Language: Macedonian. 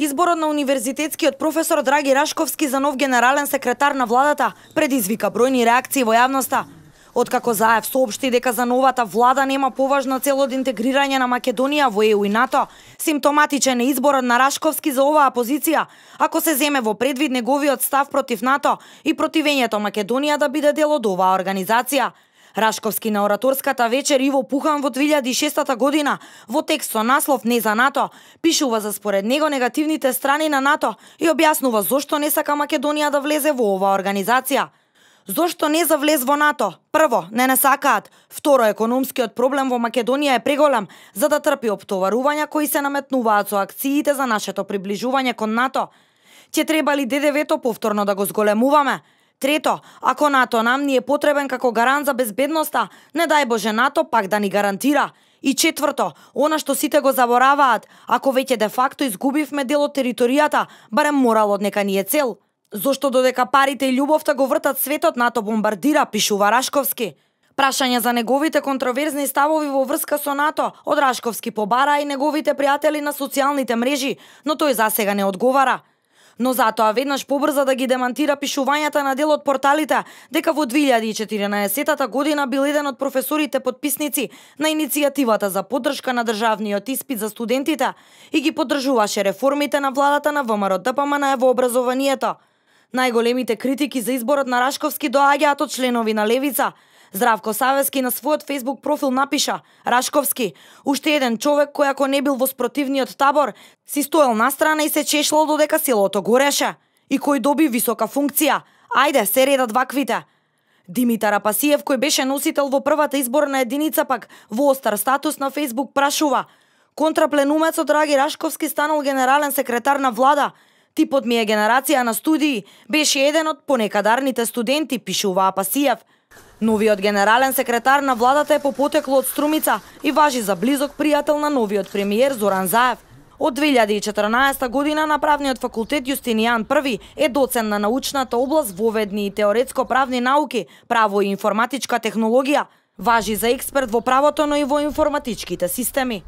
Изборот на универзитетскиот професор Драги Рашковски за нов генерален секретар на владата предизвика бројни реакции во јавноста. Откако Заев соопшти дека за новата влада нема поважна цел од интегрирање на Македонија во ЕУ и НАТО, симптоматичен е изборот на Рашковски за оваа позиција, ако се земе во предвид неговиот став против НАТО и противењето Македонија да биде дел од оваа организација. Рашковски на ораторската вечер Иво Пухан во 2006 година во текст со наслов "Не за НАТО" пишува за според него негативните страни на НАТО и објаснува зошто не сака Македонија да влезе во оваа организација. Зошто не за влез во НАТО? Прво, не сакаат. Второ, економскиот проблем во Македонија е преголем за да трпи оптоварувања кои се наметнуваат со акциите за нашето приближување кон НАТО. Ќе треба ли ДДВ-то повторно да го зголемуваме? Трето, ако НАТО нам ни е потребен како гарант за безбедноста, не дај Боже НАТО пак да ни гарантира. И четврто, она што сите го забораваат, ако веќе де факто изгубивме дел од територијата, барем моралот нека ни е цел. Зошто додека парите и љубовта го вртат светот, НАТО бомбардира, пишува Рашковски. Прашање за неговите контроверзни ставови во врска со НАТО од Рашковски побара и неговите пријатели на социјалните мрежи, но тој засега не одговара. Но затоа веднаш побрза да ги демантира пишувањата на дел од порталите дека во 2014 година бил еден од професорите потписници на иницијативата за поддршка на државниот испит за студентите и ги поддржуваше реформите на владата на ВМРО-ДПМН во образованието. Најголемите критики за изборот на Рашковски доаѓаат од членови на Левица. Здравко Савески на својот Facebook профил напиша: Рашковски, уште еден човек кој ако не бил во спротивниот табор, си стоел настрана и се чешлал додека селото гореше, и кој доби висока функција. Ајде, се редат ваквите. Димитар Апасиев, кој беше носител во првата изборна единица, пак во остар статус на Facebook прашува: контрапленумецот Драги Рашковски станал генерален секретар на влада. Типот ми е генерација на студии, беше еден од понекадарните студенти, пишува Апасиев. Новиот генерален секретар на владата е по потекло од Струмица и важи за близок пријател на новиот премиер Зоран Заев. Од 2014 година на правниот факултет Јустинијан I е доцент на научната област воведни и теоретско-правни науки, право и информатичка технологија. Важи за експерт во правото, но и во информатичките системи.